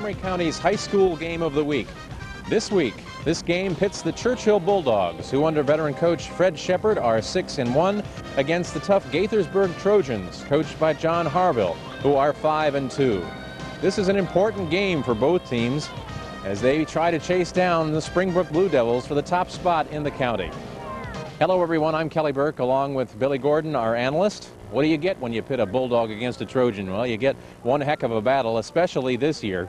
Montgomery County's high school game of the week. This week, this game pits the Churchill Bulldogs, who under veteran coach Fred Shepard are 6-1, against the tough Gaithersburg Trojans, coached by John Harville, who are 5-2. This is an important game for both teams as they try to chase down the Springbrook Blue Devils for the top spot in the county. Hello everyone, I'm Kelly Burke along with Billy Gordon, our analyst. What do you get when you pit a Bulldog against a Trojan? Well, you get one heck of a battle, especially this year.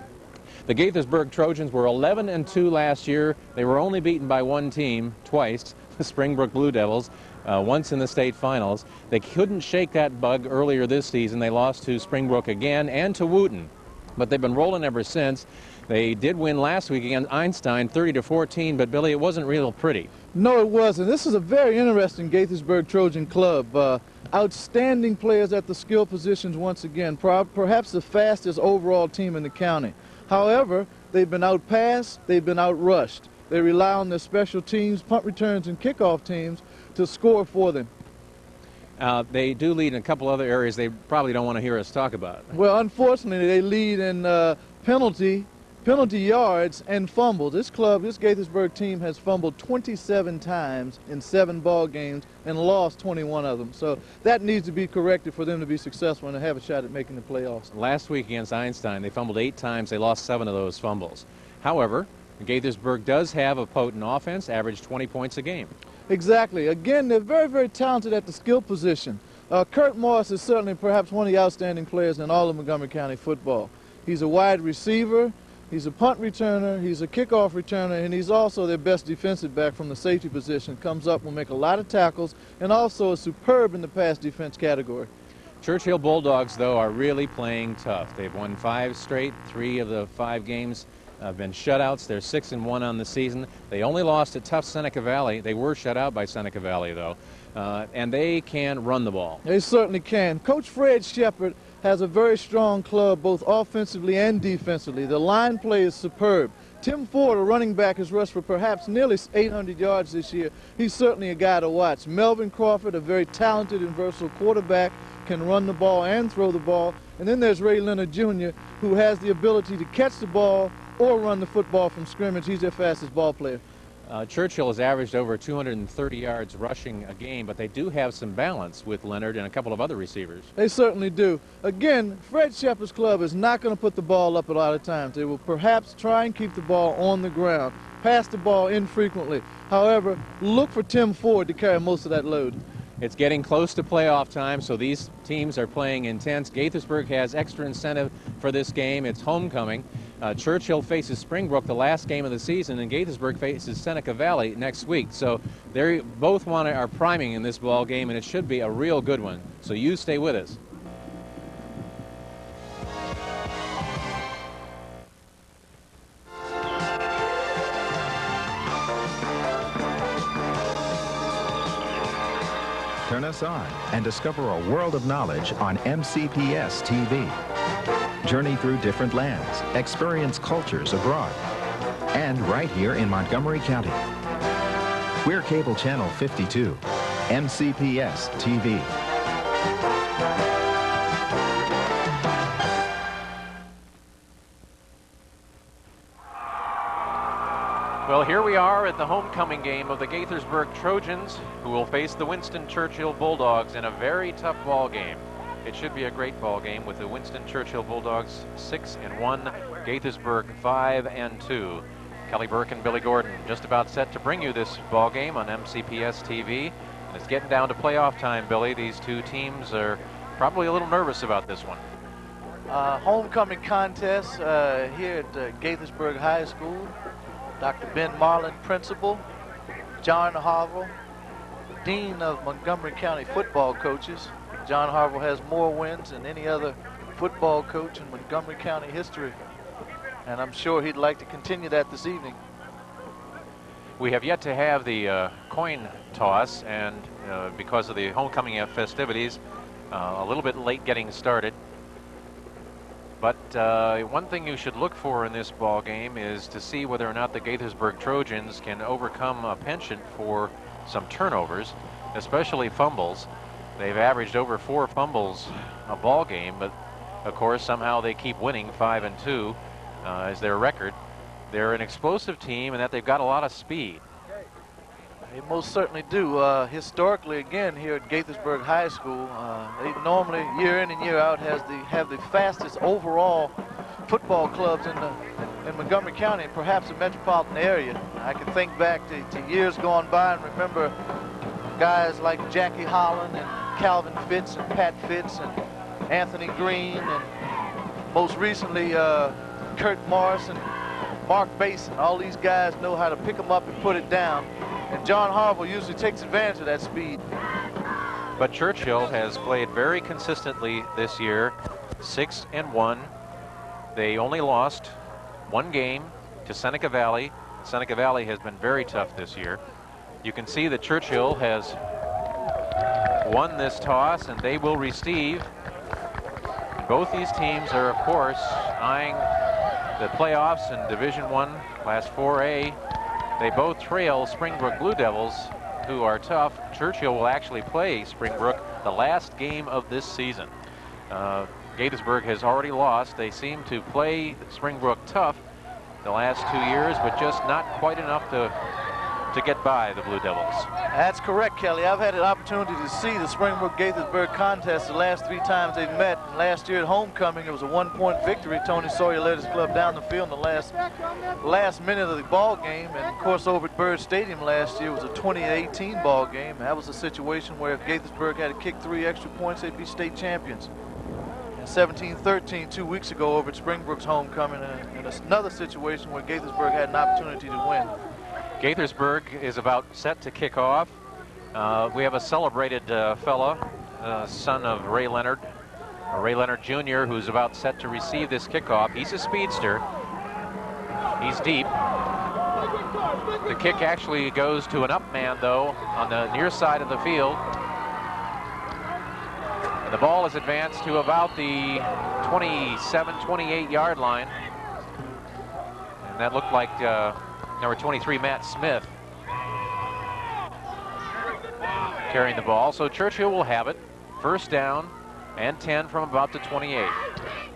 The Gaithersburg Trojans were 11-2 last year. They were only beaten by one team twice, the Springbrook Blue Devils, once in the state finals. They couldn't shake that bug earlier this season. They lost to Springbrook again and to Wooten, but they've been rolling ever since. They did win last week against Einstein 30-14, but Billy, it wasn't real pretty. No, it wasn't. This is a very interesting Gaithersburg Trojan club. Outstanding players at the skill positions once again, perhaps the fastest overall team in the county. However, they've been outpassed, they've been outrushed. They rely on their special teams, punt returns, and kickoff teams to score for them. They do lead in a couple other areas they probably don't want to hear us talk about. Well, unfortunately, they lead in penalty yards and fumbles. This Gaithersburg team has fumbled 27 times in 7 ball games and lost 21 of them. So that needs to be corrected for them to be successful and to have a shot at making the playoffs. Last week against Einstein, they fumbled 8 times. They lost 7 of those fumbles. However, Gaithersburg does have a potent offense, average 20 points a game. Exactly. Again, they're very, very talented at the skill position. Kurt Morris is certainly perhaps one of the outstanding players in all of Montgomery County football. He's a wide receiver. He's a punt returner, he's a kickoff returner, and he's also their best defensive back from the safety position. Comes up, will make a lot of tackles, and also is superb in the pass defense category. Churchill Bulldogs, though, are really playing tough. They've won 5 straight. 3 of the 5 games have been shutouts. They're 6-1 on the season. They only lost at tough Seneca Valley. They were shut out by Seneca Valley, though, and they can run the ball. They certainly can. Coach Fred Shepard has a very strong club, both offensively and defensively. The line play is superb. Tim Ford, a running back, has rushed for perhaps nearly 800 yards this year. He's certainly a guy to watch. Melvin Crawford, a very talented and versatile quarterback, can run the ball and throw the ball. And then there's Ray Leonard Jr., who has the ability to catch the ball or run the football from scrimmage. He's their fastest ball player. Churchill has averaged over 230 yards rushing a game, but they do have some balance with Leonard and a couple of other receivers. They certainly do. Again, Fred Shepard's club is not going to put the ball up a lot of times. They will perhaps try and keep the ball on the ground, pass the ball infrequently. However, look for Tim Ford to carry most of that load. It's getting close to playoff time, so these teams are playing intense. Gaithersburg has extra incentive for this game. It's homecoming. Churchill faces Springbrook the last game of the season, and Gaithersburg faces Seneca Valley next week. So they both are priming in this ball game, and it should be a real good one. So you stay with us. Turn us on and discover a world of knowledge on MCPS TV. Journey through different lands, experience cultures abroad, and right here in Montgomery County. We're cable channel 52, MCPS TV. Well, here we are at the homecoming game of the Gaithersburg Trojans, who will face the Winston Churchill Bulldogs in a very tough ball game. It should be a great ball game with the Winston Churchill Bulldogs 6-1, Gaithersburg 5-2. Kelly Burke and Billy Gordon just about set to bring you this ball game on MCPS TV. And it's getting down to playoff time, Billy. These two teams are probably a little nervous about this one. Homecoming contest here at Gaithersburg High School. Dr. Ben Marlin, principal. John Harville, dean of Montgomery County football coaches. John Harville has more wins than any other football coach in Montgomery County history, and I'm sure he'd like to continue that this evening. We have yet to have the coin toss, and because of the homecoming festivities, a little bit late getting started. But one thing you should look for in this ball game is to see whether or not the Gaithersburg Trojans can overcome a penchant for some turnovers, especially fumbles. They've averaged over 4 fumbles a ball game, but of course somehow they keep winning 5-2. is their record. They're an explosive team, and that they've got a lot of speed. They most certainly do. Historically, again, here at Gaithersburg High School, they normally, year in and year out, have the fastest overall football clubs in Montgomery County and perhaps the metropolitan area. I can think back to years gone by and remember guys like Jackie Holland and Calvin Fitz and Pat Fitz and Anthony Green, and most recently Kurt Morris and Mark Basin. All these guys know how to pick them up and put it down, and John Harville usually takes advantage of that speed. But Churchill has played very consistently this year, 6-1. They only lost one game to Seneca Valley. Seneca Valley has been very tough this year. You can see that Churchill has won this toss, and they will receive. Both these teams are, of course, eyeing the playoffs in Division I, Class 4A. They both trail Springbrook Blue Devils, who are tough. Churchill will actually play Springbrook the last game of this season. Gaithersburg has already lost. They seem to play Springbrook tough the last 2 years, but just not quite enough to get by the Blue Devils. That's correct, Kelly. I've had an opportunity to see the Springbrook-Gaithersburg contest the last 3 times they've met. And last year at homecoming, it was a 1-point victory. Tony Sawyer led his club down the field in the last minute of the ball game. And of course, over at Byrd Stadium last year, it was a 20-18 ball game. That was a situation where if Gaithersburg had to kick 3 extra points, they'd be state champions. And 17-13 2 weeks ago over at Springbrook's homecoming, and another situation where Gaithersburg had an opportunity to win. Gaithersburg is about set to kick off. We have a celebrated fella, son of Ray Leonard Jr., who's about set to receive this kickoff. He's a speedster. He's deep. The kick actually goes to an up man, though, on the near side of the field. And the ball is advanced to about the 27, 28-yard line. And that looked like number 23, Matt Smith, carrying the ball. So Churchill will have it. First down and 10 from about the 28.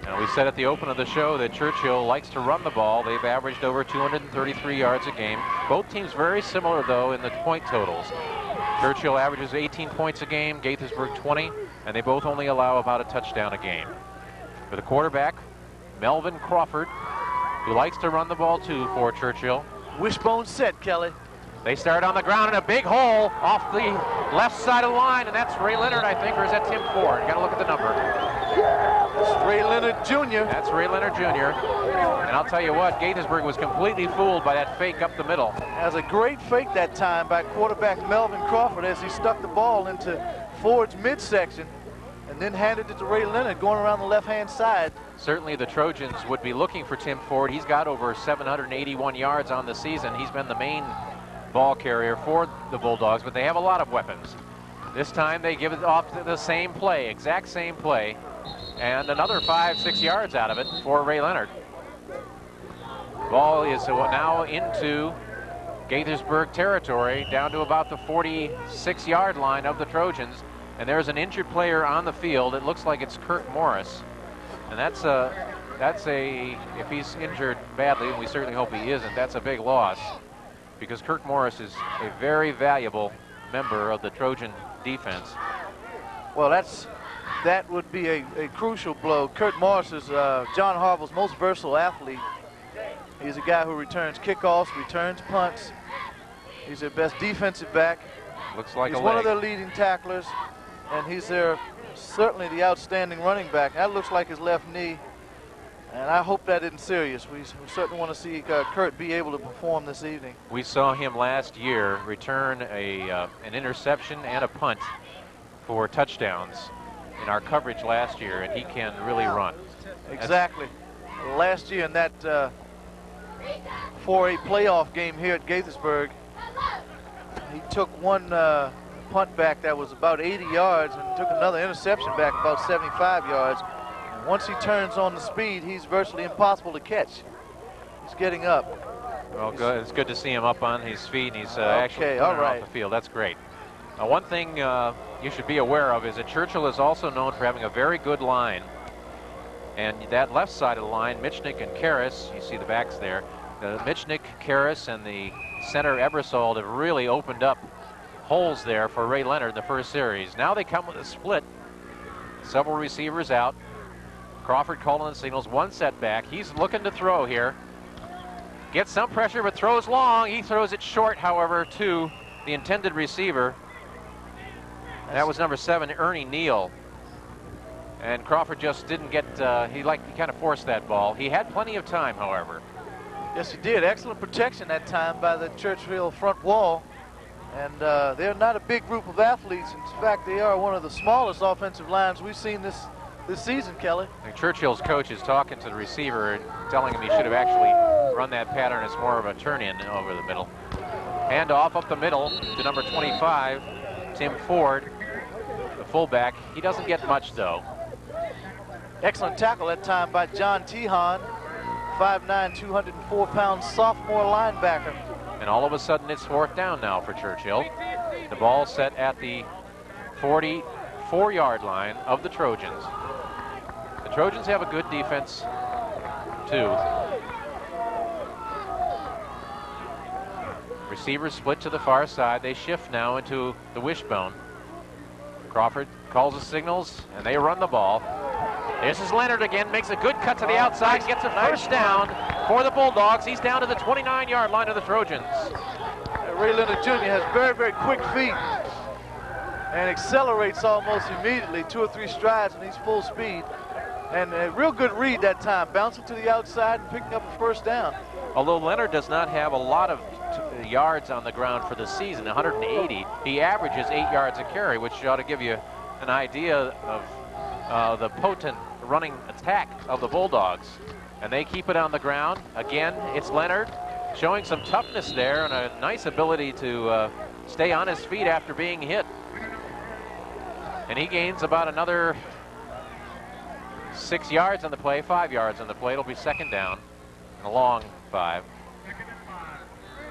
Now, we said at the open of the show that Churchill likes to run the ball. They've averaged over 233 yards a game. Both teams very similar, though, in the point totals. Churchill averages 18 points a game, Gaithersburg 20, and they both only allow about a touchdown a game. For the quarterback, Melvin Crawford, who likes to run the ball, too, for Churchill. Wishbone set, Kelly. They start on the ground in a big hole off the left side of the line, and that's Ray Leonard, I think, or is that Tim Ford? You got to look at the number. That's Ray Leonard Jr. That's Ray Leonard Jr. And I'll tell you what, Gaithersburg was completely fooled by that fake up the middle. Has a great fake that time by quarterback Melvin Crawford as he stuck the ball into Ford's midsection and then handed it to Ray Leonard going around the left-hand side. Certainly the Trojans would be looking for Tim Ford. He's got over 781 yards on the season. He's been the main ball carrier for the Bulldogs, but they have a lot of weapons. This time they give it off to the same play, exact same play, and another 5-6 yards out of it for Ray Leonard. Ball is now into Gaithersburg territory, down to about the 46-yard line of the Trojans, and there's an injured player on the field. It looks like it's Kirk Morris, and that's a if he's injured badly, and we certainly hope he isn't, that's a big loss, because Kirk Morris is a very valuable member of the Trojan defense. Well, that would be a crucial blow. Kurt Morris is John Harville's most versatile athlete. He's a guy who returns kickoffs, returns punts. He's their best defensive back. Looks like he's a one leg. of their leading tacklers, and he's certainly the outstanding running back. That looks like his left knee, and I hope that isn't serious. We certainly want to see Kurt be able to perform this evening. We saw him last year return an interception and a punt for touchdowns in our coverage last year, and he can really run. Exactly. Last year in that 4A playoff game here at Gaithersburg, he took one punt back that was about 80 yards and took another interception back about 75 yards. And once he turns on the speed, he's virtually impossible to catch. He's getting up. Well, good. It's good to see him up on his feet, and he's actually all running right. off the field. That's great. One thing you should be aware of is that Churchill is also known for having a very good line. And that left side of the line, Michnik and Karras, you see the backs there. Michnik, Karras, and the center Ebersold have really opened up holes there for Ray Leonard in the first series. Now they come with a split. Several receivers out. Crawford calling the signals, one setback. He's looking to throw here. Gets some pressure, but throws long. He throws it short, however, to the intended receiver. That was number 7, Ernie Neal. And Crawford just didn't get, he kind of forced that ball. He had plenty of time, however. Yes, he did. Excellent protection that time by the Churchill front wall. And they're not a big group of athletes. In fact, they are one of the smallest offensive lines we've seen this season, Kelly. And Churchill's coach is talking to the receiver and telling him he should have actually run that pattern as more of a turn-in over the middle. Hand off up the middle to number 25, Tim Ford, the fullback. He doesn't get much, though. Excellent tackle that time by John Tehan, 5'9", 204-pound sophomore linebacker. And all of a sudden, it's 4th down now for Churchill. The ball set at the 44-yard line of the Trojans. The Trojans have a good defense, too. Receivers split to the far side. They shift now into the wishbone. Crawford calls the signals, and they run the ball. This is Leonard again, makes a good cut to the outside, gets a first down for the Bulldogs. He's down to the 29-yard line of the Trojans. Ray Leonard Jr. has very, very quick feet and accelerates almost immediately, 2 or 3 strides, and he's full speed. And a real good read that time, bouncing to the outside and picking up a first down. Although Leonard does not have a lot of yards on the ground for the season, 180, he averages 8 yards a carry, which ought to give you an idea of the potent running attack of the Bulldogs. And they keep it on the ground. Again, it's Leonard showing some toughness there and a nice ability to stay on his feet after being hit. And he gains about another 6 yards on the play, 5 yards on the play. It'll be 2nd down, and a long 5.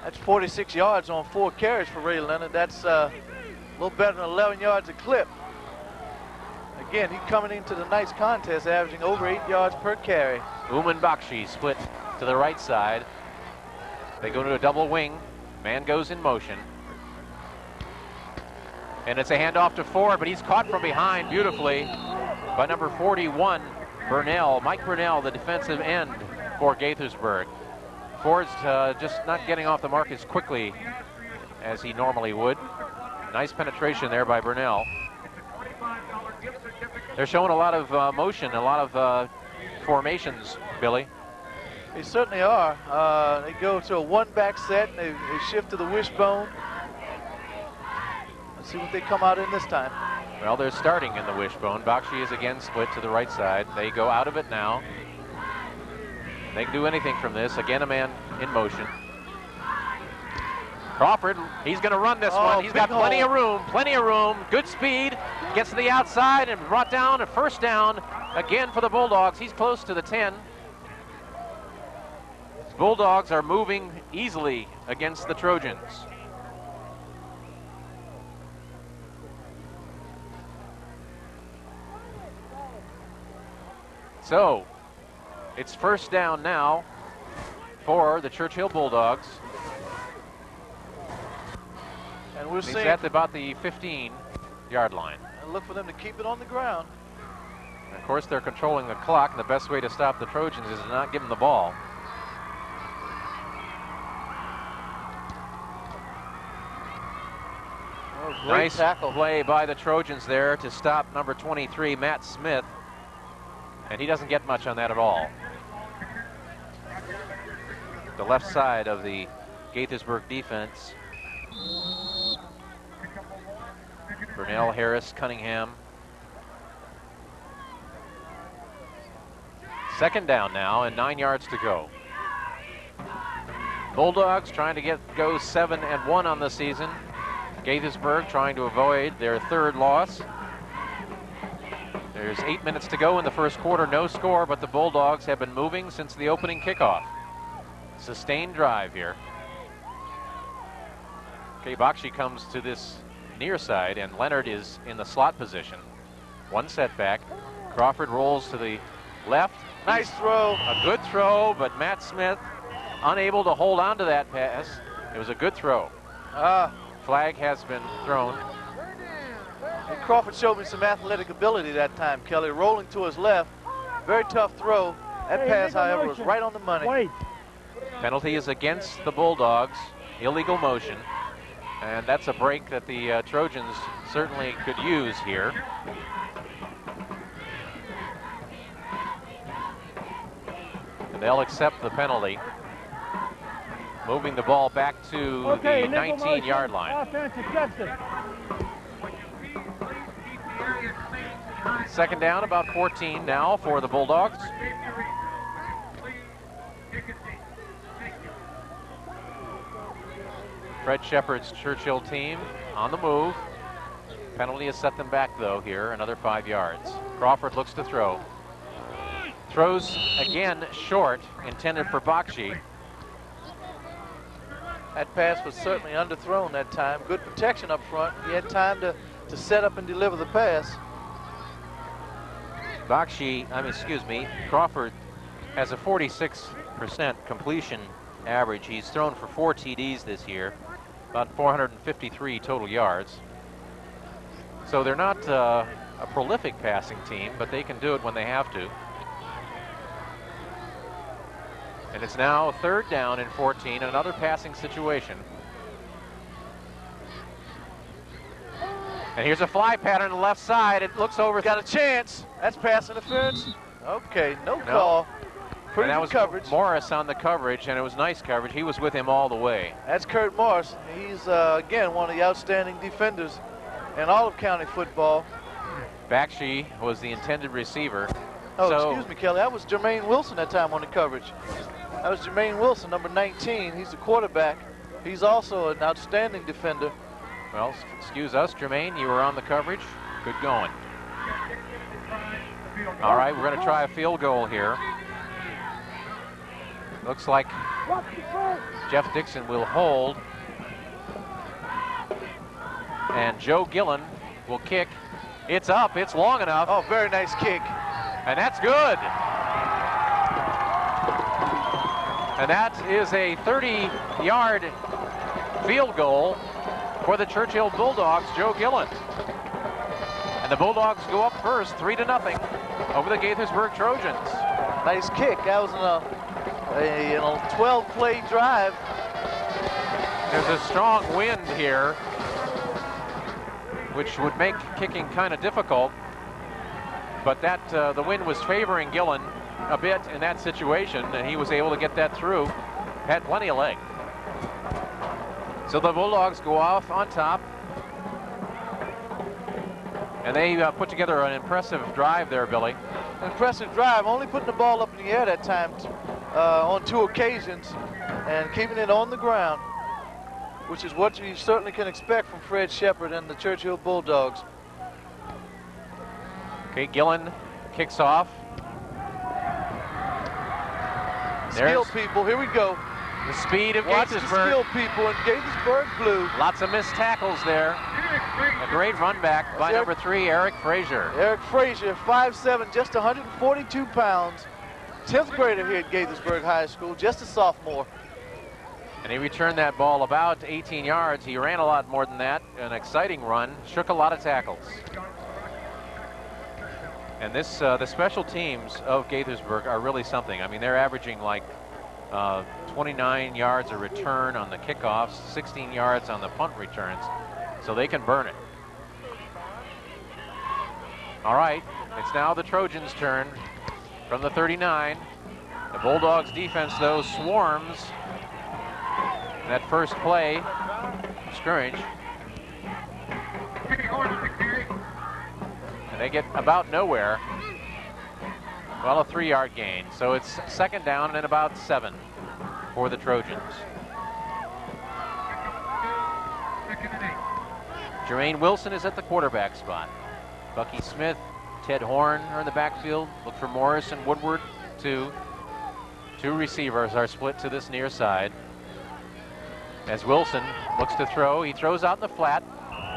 That's 46 yards on 4 carries for Ray Leonard. That's a little better than 11 yards a clip. Again, he's coming into the nice contest, averaging over 8 yards per carry. Uman Bakshi split to the right side. They go to a double wing. Man goes in motion. And it's a handoff to Ford, but he's caught from behind beautifully by number 41, Burnell. Mike Burnell, the defensive end for Gaithersburg. Ford's just not getting off the mark as quickly as he normally would. Nice penetration there by Burnell. They're showing a lot of motion, a lot of formations, Billy. They certainly are. They go to a 1-back set, and they shift to the wishbone. Let's see what they come out in this time. Well, they're starting in the wishbone. Bakshi is again split to the right side. They go out of it now. They can do anything from this. Again, a man in motion. Crawford, he's going to run this one. He's got plenty of room, good speed. Gets to the outside and brought down a first down again for the Bulldogs. He's close to the 10. Bulldogs are moving easily against the Trojans. So, it's first down now for the Churchill Bulldogs. And we're seeing at about the 15-yard line. And look for them to keep it on the ground. And of course, they're controlling the clock, and the best way to stop the Trojans is to not give them the ball. Nice tackle play by the Trojans there to stop number 23, Matt Smith. And he doesn't get much on that at all. The left side of the Gaithersburg defense. Burnell, Harris, Cunningham. 2nd down now and 9 yards to go. Bulldogs trying to go 7-1 on the season. Gaithersburg trying to avoid their 3rd loss. There's 8 minutes to go in the first quarter, no score, but the Bulldogs have been moving since the opening kickoff. Sustained drive here. Okay, Bakshi comes to this near side, and Leonard is in the slot position. One setback. Crawford rolls to the Left. Nice throw. A good throw, but Matt Smith unable to hold on to that pass. It was a good throw. Flag has been thrown. And Crawford showed me some athletic ability that time, Kelly. Rolling to his left. Very tough throw. That pass, however, was right on the money. Penalty is against the Bulldogs. Illegal motion. And that's a break that the Trojans certainly could use here. And they'll accept the penalty. Moving the ball back to the 19-yard line. Second down, about 14 now for the Bulldogs. Fred Shepard's Churchill team on the move. Penalty has set them back, though, here, another 5 yards. Crawford looks to throw. Throws again short, intended for Bakshi. That pass was certainly underthrown that time. Good protection up front. He had time to set up and deliver the pass. Crawford has a 46% completion average. He's thrown for 4 TDs this year, about 453 total yards. So they're not a prolific passing team, but they can do it when they have to. And it's now third down and 14, another passing situation. And here's a fly pattern on the left side. It looks over. Got a chance. That's pass interference. Okay, no call. Pretty good coverage. Morris on the coverage, and it was nice coverage. He was with him all the way. That's Kurt Morris. He's, again, one of the outstanding defenders in all of county football. Bakshi was the intended receiver. Oh, excuse me, Kelly. That was Jermaine Wilson that time on the coverage. That was Jermaine Wilson, number 19. He's the quarterback. He's also an outstanding defender. Well, excuse us, Jermaine. You were on the coverage. Good going. All right, we're going to try a field goal here. Looks like Jeff Dixon will hold. And Joe Gillen will kick. It's up. It's long enough. Oh, very nice kick. And that's good. And that is a 30-yard field goal for the Churchill Bulldogs, Joe Gillen. And the Bulldogs go up first, 3-0 over the Gaithersburg Trojans. Nice kick. That was in a 12-play drive. There's a strong wind here, which would make kicking kind of difficult. But that the wind was favoring Gillen a bit in that situation, and he was able to get that through. Had plenty of leg. So the Bulldogs go off on top. And they put together an impressive drive there, Billy. An impressive drive, only putting the ball up in the air that time on 2 occasions and keeping it on the ground, which is what you certainly can expect from Fred Shepard and the Churchill Bulldogs. Okay, Gillen kicks off. Skill people, here we go. The speed of Watch the Gaithersburg. skill people in Gaithersburg blue. Lots of missed tackles there. A great run back by number 3, Eric Frazier. Eric Frazier, 5'7", just 142 pounds. 10th grader here at Gaithersburg High School, just a sophomore. And he returned that ball about 18 yards. He ran a lot more than that. An exciting run, shook a lot of tackles. And this, the special teams of Gaithersburg are really something. I mean, they're averaging like 29 yards a return on the kickoffs, 16 yards on the punt returns, so they can burn it. All right, it's now the Trojans' turn from the 39. The Bulldogs' defense, though, swarms that first play scrimmage. And they get about nowhere. Well, a 3-yard gain. So it's second down and about 7 for the Trojans. Jermaine Wilson is at the quarterback spot. Bucky Smith, Ted Horn are in the backfield. Look for Morris and Woodward, 2. 2 receivers are split to this near side. As Wilson looks to throw, he throws out in the flat.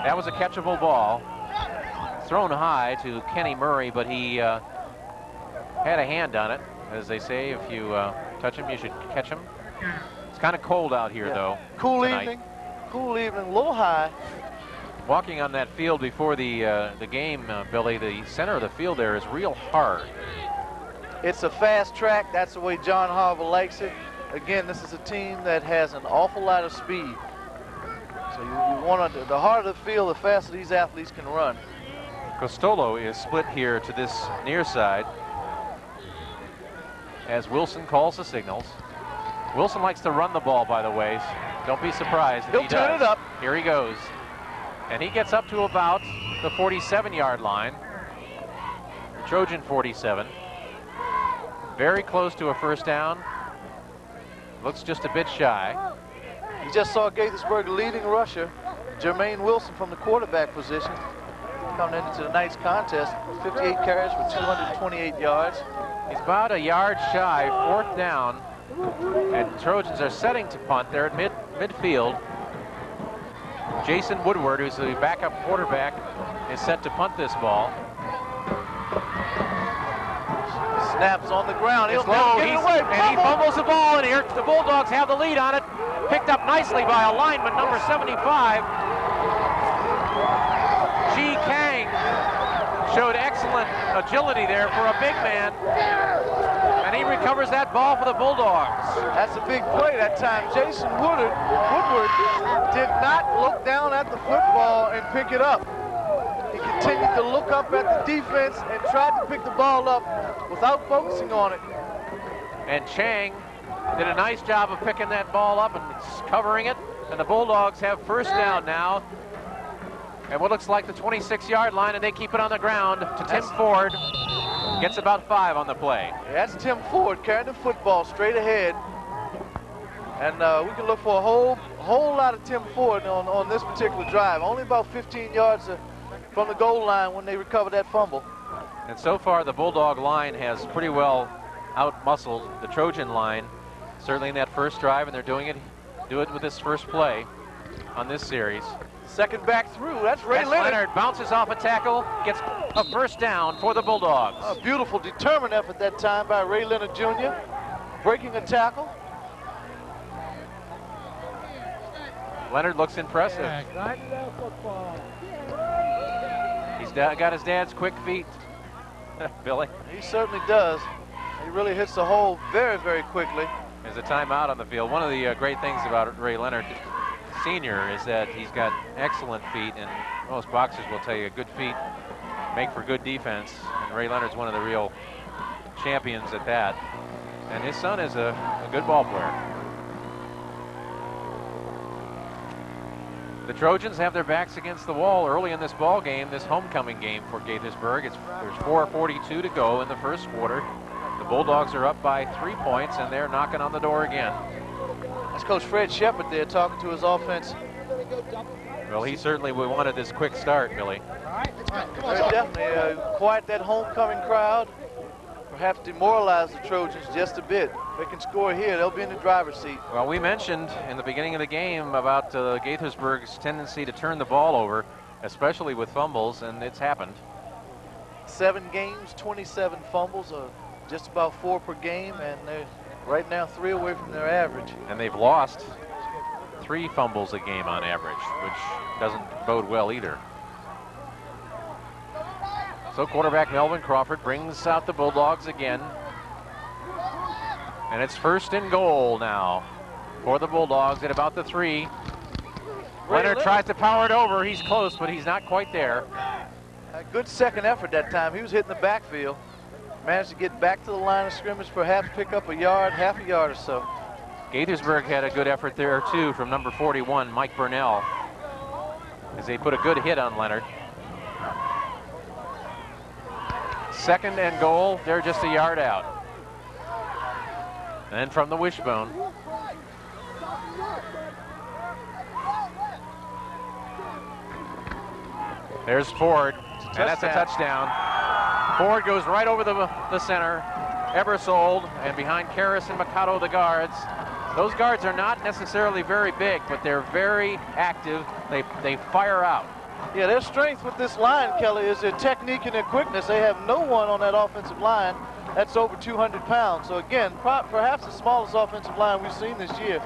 That was a catchable ball. Thrown high to Kenny Murray, but he had a hand on it. As they say, if you touch him, you should catch him. It's kind of cold out here, though. Cool tonight. evening. Cool evening, a little high. Walking on that field before the game, Billy, the center of the field there is real hard. It's a fast track. That's the way John Harville likes it. Again, this is a team that has an awful lot of speed. So you want to, the harder the field, the faster these athletes can run. Costolo is split here to this near side as Wilson calls the signals. Wilson likes to run the ball, by the way. Don't be surprised if He'll turn it up. Here he goes. And he gets up to about the 47-yard line. Trojan 47. Very close to a first down. Looks just a bit shy. You just saw Gaithersburg leading rusher, Jermaine Wilson from the quarterback position, coming into tonight's contest. 58 carries for 228 yards. He's about a yard shy, fourth down. And Trojans are setting to punt. They're at midfield. Jason Woodward, who's the backup quarterback, is set to punt this ball. Snaps on the ground. He'll low. get it away. And he fumbles the ball, and here the Bulldogs have the lead on it. Picked up nicely by a lineman, number 75. G. Kang showed excellent agility there for a big man. And he recovers that ball for the Bulldogs. That's a big play that time. Jason Woodward did not look down at the football and pick it up. He continued to look up at the defense and tried to pick the ball up without focusing on it. And Chang did a nice job of picking that ball up and covering it. And the Bulldogs have first down now at what looks like the 26-yard line, and they keep it on the ground to Tim Ford. Gets about 5 on the play. Yeah, that's Tim Ford carrying the football straight ahead. And we can look for a whole lot of Tim Ford on this particular drive. Only about 15 yards from the goal line when they recover that fumble. And so far, the Bulldog line has pretty well out-muscled the Trojan line, certainly in that first drive, and they're do it with this first play on this series. Second back through, that's Ray Leonard. Bounces off a tackle, gets a first down for the Bulldogs. A beautiful, determined effort that time by Ray Leonard Jr., breaking a tackle. Leonard looks impressive. He's got his dad's quick feet, Billy. He certainly does. He really hits the hole very, very quickly. There's a timeout on the field. One of the great things about Ray Leonard Sr. is that he's got excellent feet, and most boxers will tell you good feet make for good defense. And Ray Leonard's one of the real champions at that. And his son is a good ball player. The Trojans have their backs against the wall early in this ball game, this homecoming game for Gaithersburg. There's 4:42 to go in the first quarter. The Bulldogs are up by 3 points, and they're knocking on the door again. That's Coach Fred Shepard there talking to his offense. Well, he certainly wanted this quick start, Billy. Definitely quiet that homecoming crowd. Perhaps demoralize the Trojans just a bit. If they can score here, they'll be in the driver's seat. Well, we mentioned in the beginning of the game about Gaithersburg's tendency to turn the ball over, especially with fumbles, and it's happened. 7 games, 27 fumbles, just about 4 per game, and they're right now 3 away from their average. And they've lost 3 fumbles a game on average, which doesn't bode well either. So quarterback Melvin Crawford brings out the Bulldogs again. And it's first and goal now for the Bulldogs at about the 3. Leonard tries to power it over. He's close, but he's not quite there. A good second effort that time. He was hitting the backfield. Managed to get back to the line of scrimmage, perhaps pick up a yard, half a yard or so. Gaithersburg had a good effort there too from number 41, Mike Burnell, as they put a good hit on Leonard. Second and goal, they're just a yard out. And from the wishbone. There's Ford, and that's a touchdown. Ford goes right over the center. Ebersold, and behind Karras and Mikado, the guards. Those guards are not necessarily very big, but they're very active. They fire out. Yeah, their strength with this line, Kelly, is their technique and their quickness. They have no one on that offensive line That's over 200 pounds. So again, perhaps the smallest offensive line we've seen this year.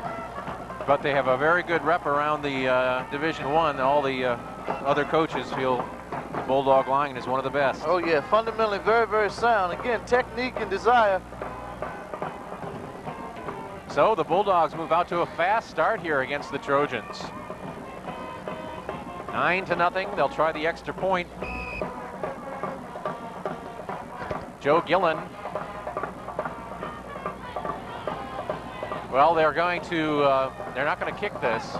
But they have a very good rep around the Division I. All the other coaches feel the Bulldog line is one of the best. Oh yeah, fundamentally very, very sound. Again, technique and desire. So the Bulldogs move out to a fast start here against the Trojans. 9-0. They'll try the extra point. Joe Gillen. Well, they're going to, they're not going to kick this.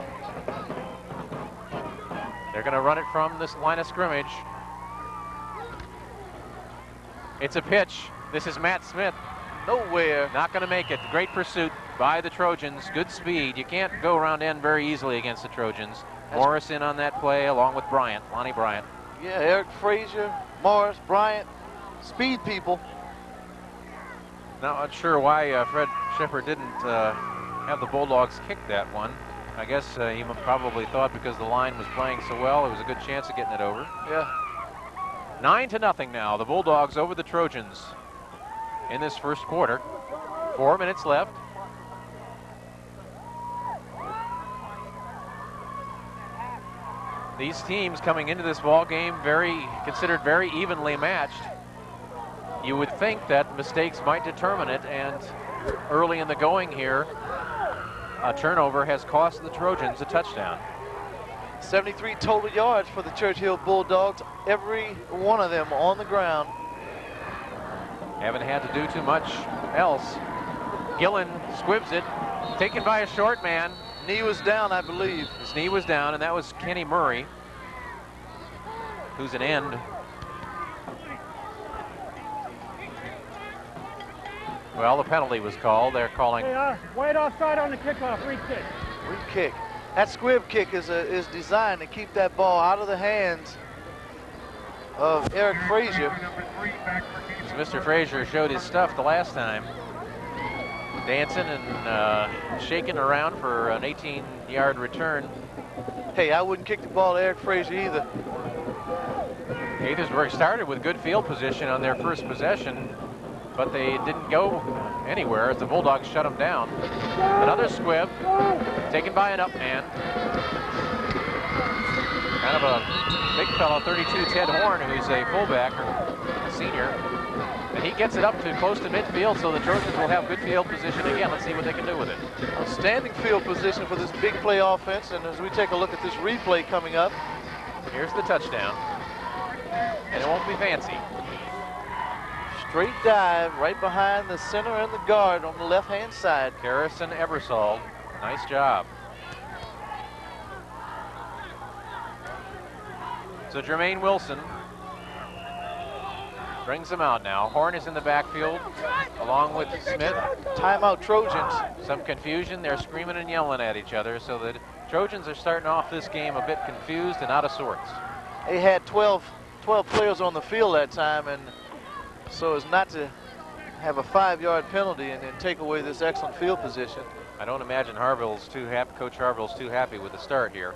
They're going to run it from this line of scrimmage. It's a pitch. This is Matt Smith. Nowhere. Not going to make it. Great pursuit by the Trojans. Good speed. You can't go around end very easily against the Trojans. Morris in on that play along with Bryant, Lonnie Bryant. Yeah, Eric Frazier, Morris, Bryant, speed people. Not sure why Fred Shepard didn't have the Bulldogs kick that one. I guess he probably thought because the line was playing so well, it was a good chance of getting it over. Yeah. 9-0 now. The Bulldogs over the Trojans in this first quarter. 4 minutes left. These teams coming into this ball game considered very evenly matched. You would think that mistakes might determine it, and early in the going here, a turnover has cost the Trojans a touchdown. 73 total yards for the Churchill Bulldogs, every one of them on the ground. Haven't had to do too much else. Gillen squibs it, taken by a short man. Knee was down, I believe. His knee was down, and that was Kenny Murray, who's an end. Well, the penalty was called. They're calling. Hey, wait offside on the kickoff, free kick. Free kick. That squib kick is designed to keep that ball out of the hands of Eric Frazier. Mr. Frazier showed his stuff the last time, dancing and shaking around for an 18-yard return. Hey, I wouldn't kick the ball to Eric Frazier either. Gaithersburg started with good field position on their first possession, but they didn't go anywhere as the Bulldogs shut them down. Another squib, taken by an up man. Kind of a big fellow, 32, Ted Horn, who's a fullback, or a senior. And he gets it up to close to midfield, so the Trojans will have good field position again. Let's see what they can do with it. Outstanding field position for this big play offense, and as we take a look at this replay coming up. Here's the touchdown. And it won't be fancy. Straight dive right behind the center and the guard on the left-hand side. Harrison Ebersol, nice job. So Jermaine Wilson brings him out now. Horn is in the backfield along with Smith. Timeout Trojans. Some confusion. They're screaming and yelling at each other, so the Trojans are starting off this game a bit confused and out of sorts. They had 12 players on the field that time, and so as not to have a 5-yard penalty and then take away this excellent field position. I don't imagine Harville's too happy. Coach Harville's too happy with the start here.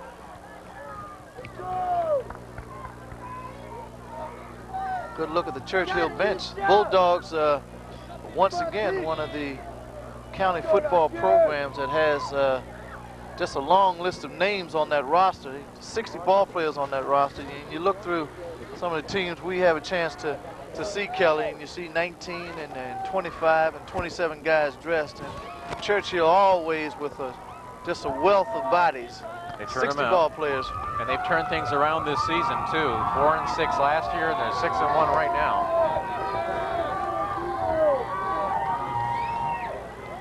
Good look at the Churchill bench. Bulldogs, once again, one of the county football programs that has just a long list of names on that roster. 60 ball players on that roster. You look through some of the teams we have a chance to see, Kelly, and you see 19 and 25 and 27 guys dressed. And Churchill always with just a wealth of bodies. They turn 60 them out. ball players. And they've turned things around this season too. 4 and 6 last year, and they're 6 and 1 right now.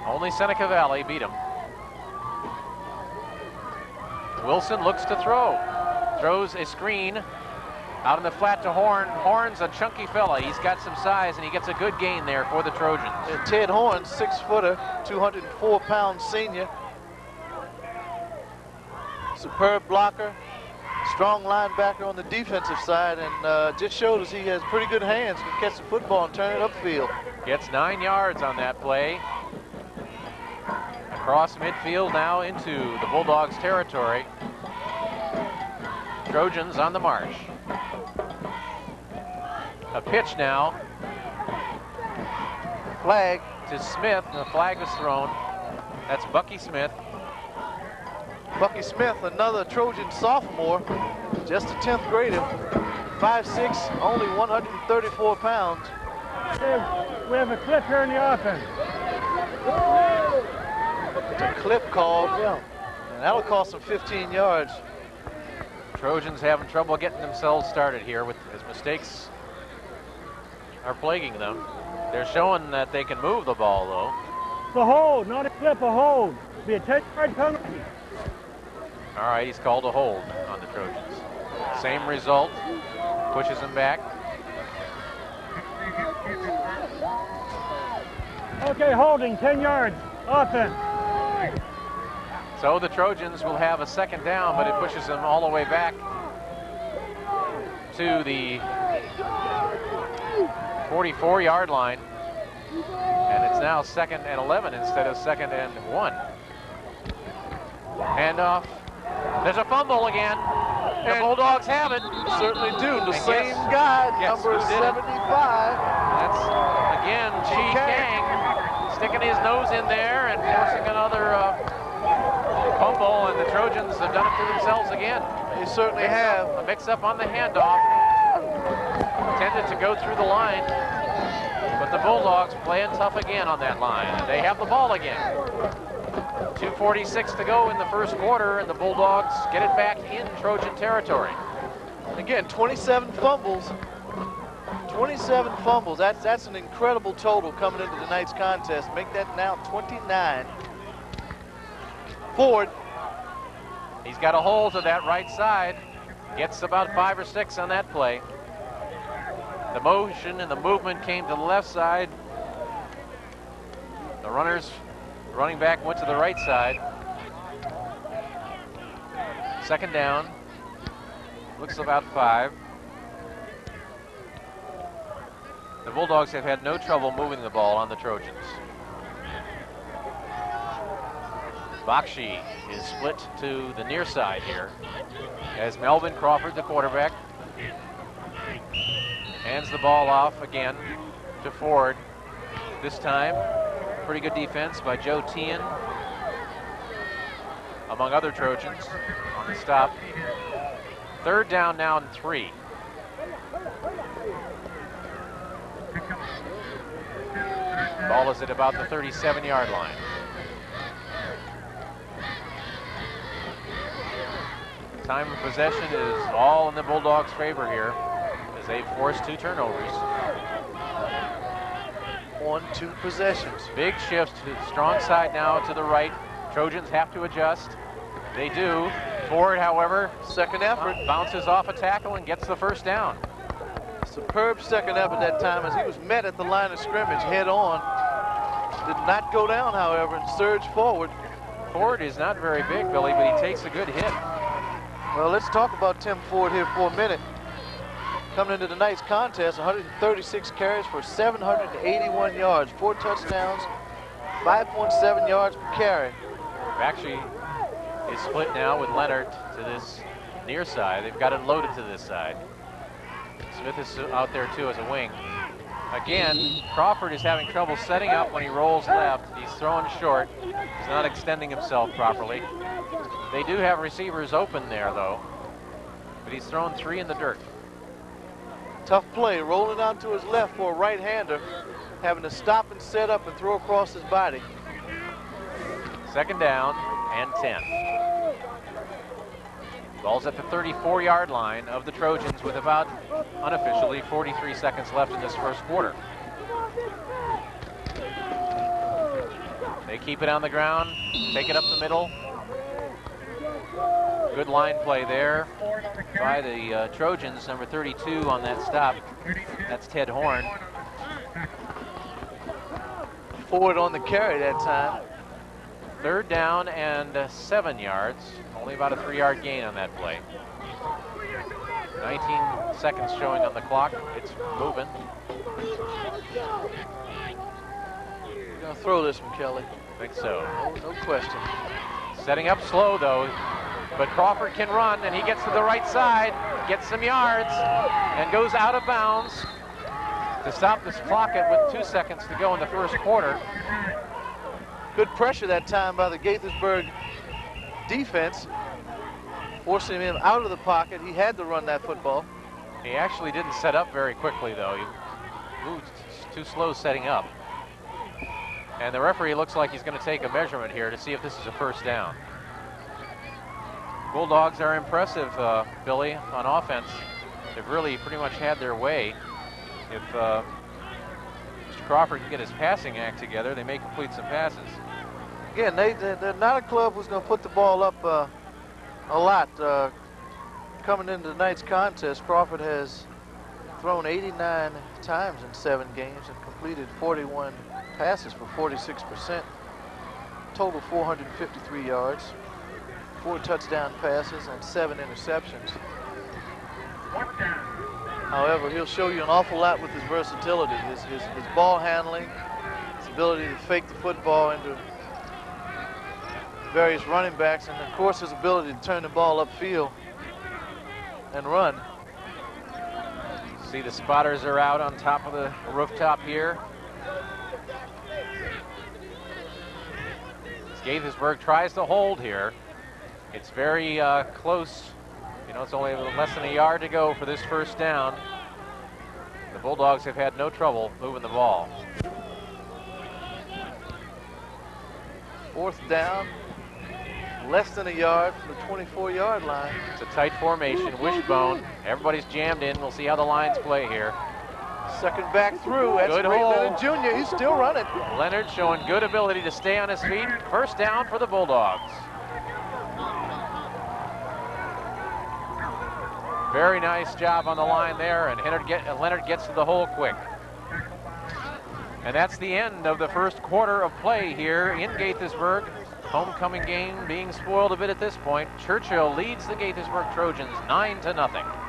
Only Seneca Valley beat them. Wilson looks to throw. Throws a screen out in the flat to Horn. Horn's a chunky fella. He's got some size, and he gets a good gain there for the Trojans. And Ted Horn, 6-footer, 204-pound senior. Superb blocker, strong linebacker on the defensive side, and just showed us he has pretty good hands, can catch the football and turn it upfield. Gets 9 yards on that play. Across midfield now into the Bulldogs' territory. Trojans on the march. A pitch now. Flag. To Smith. The flag was thrown. That's Bucky Smith. Bucky Smith, another Trojan sophomore, just a 10th grader, 5'6", only 134 pounds. We have a clip here in the offense. It's a clip called, and that'll cost them 15 yards. Trojans having trouble getting themselves started here with as mistakes are plaguing them. They're showing that they can move the ball though. It's a hold, not a clip, a hold. Be a 10-yard penalty. All right, he's called a hold on the Trojans. Same result, pushes him back. Okay, holding, 10 yards, offense. So the Trojans will have a second down, but it pushes them all the way back to the 44-yard line. And it's now 2nd and 11 instead of 2nd and 1. Handoff. There's a fumble again. The Bulldogs have it. Certainly do. The And same guess- guy, guess number who did it? 75. That's, again, Chi Kang sticking his nose in there and forcing another fumble, and the Trojans have done it to themselves again. They certainly have. A mix-up on the handoff. Intended to go through the line, but the Bulldogs playing tough again on that line. They have the ball again. 2:46 to go in the first quarter, and the Bulldogs get it back in Trojan territory. Again, 27 fumbles. 27 fumbles. That's an incredible total coming into tonight's contest. Make that now 29. Ford. He's got a hole to that right side. Gets about 5 or 6 on that play. The motion and the movement came to the left side. The running back went to the right side. Second down. Looks about 5. The Bulldogs have had no trouble moving the ball on the Trojans. Bakshi is split to the near side here as Melvin Crawford, the quarterback, hands the ball off again to Ford. This time, pretty good defense by Joe Tian, among other Trojans, on the stop. Third down now and 3. Ball is at about the 37-yard line. Time of possession is all in the Bulldogs' favor here as they force 2 turnovers. 1-2 possessions. Big shift to the strong side now to the right. Trojans have to adjust. They do. Ford, however, Second effort. bounces off a tackle and gets the first down. Superb second effort that time as he was met at the line of scrimmage head on. Did not go down, however, and surged forward. Ford is not very big, Billy, but he takes a good hit. Well, let's talk about Tim Ford here for a minute. Coming into tonight's contest, 136 carries for 781 yards, 4 touchdowns, 5.7 yards per carry. Actually, is split now with Leonard to this near side. They've got it loaded to this side. Smith is out there too as a wing. Again, Crawford is having trouble setting up when he rolls left. He's throwing short. He's not extending himself properly. They do have receivers open there though, but he's thrown 3 in the dirt. Tough play, rolling out to his left for a right-hander, having to stop and set up and throw across his body. Second down and 10. Ball's at the 34-yard line of the Trojans with about unofficially 43 seconds left in this first quarter. They keep it on the ground, take it up the middle. Good line play there by the Trojans, number 32 on that stop. That's Ted Horn. Ford on the carry that time. Third down and 7 yards. Only about a 3-yard gain on that play. 19 seconds showing on the clock. It's moving. You're gonna throw this one, Kelly. I think so. No question. Setting up slow though, but Crawford can run and he gets to the right side, gets some yards and goes out of bounds. to stop this clock with 2 seconds to go in the first quarter. Good pressure that time by the Gaithersburg defense, forcing him out of the pocket. He had to run that football. He actually didn't set up very quickly, though. He moved too slow setting up. And the referee looks like he's going to take a measurement here to see if this is a first down. Bulldogs are impressive, Billy, on offense. They've really pretty much had their way. If Mr. Crawford can get his passing act together, they may complete some passes. Again, they're not a club who's going to put the ball up a lot. Coming into tonight's contest, Crawford has thrown 89 times in 7 games and completed 41 passes for 46%. Total 453 yards, 4 touchdown passes, and 7 interceptions. However, he'll show you an awful lot with his versatility, his ball handling, his ability to fake the football into various running backs, and of course his ability to turn the ball upfield and run. See, the spotters are out on top of the rooftop here. Gaithersburg tries to hold here. It's very close. You know, it's only less than a yard to go for this first down. The Bulldogs have had no trouble moving the ball. 4th down, less than a yard from the 24-yard line. It's a tight formation, wishbone. Everybody's jammed in. We'll see how the Lions play here. Second back through. That's Good Ray hold. Leonard Jr. He's still running. Leonard showing good ability to stay on his feet. First down for the Bulldogs. Very nice job on the line there, and Leonard gets to the hole quick. And that's the end of the first quarter of play here in Gaithersburg. Homecoming game being spoiled a bit at this point. Churchill leads the Gaithersburg Trojans 9-0.